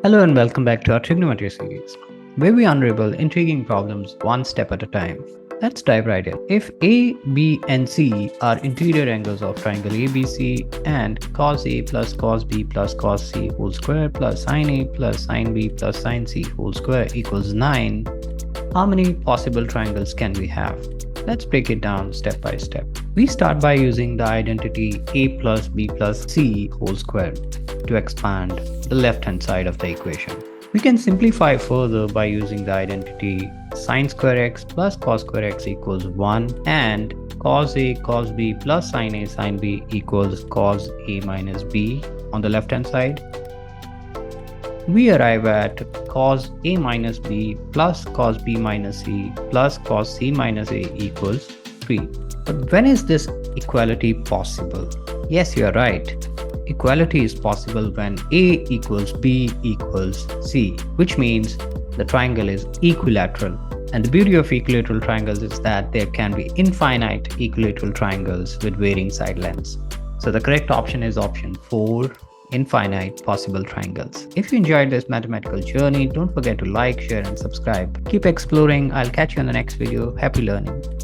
Hello and welcome back to our Trigonometry series, where we unravel intriguing problems one step at a time. Let's dive right in. If A, B, and C are interior angles of triangle ABC and cosA plus cosB plus cosC whole square plus sinA plus sinB plus sinC whole square equals 9, how many possible triangles can we have? Let's break it down step by step. We start by using the identity A plus B plus C whole square to expand the left-hand side of the equation. We can simplify further by using the identity sin square x plus cos square x equals 1 and cosA cosB plus sinA sinB equals cosA minus B on the left-hand side. We arrive at cosA minus B plus cosB minus C plus cosC minus A equals 3. But when is this equality possible? Yes, you are right. Equality is possible when A equals B equals C, which means the triangle is equilateral. And the beauty of equilateral triangles is that there can be infinite equilateral triangles with varying side lengths. So the correct option is option 4. Infinite possible triangles. If you enjoyed this mathematical journey, don't forget to like, share, and subscribe. Keep exploring. I'll catch you in the next video. Happy learning.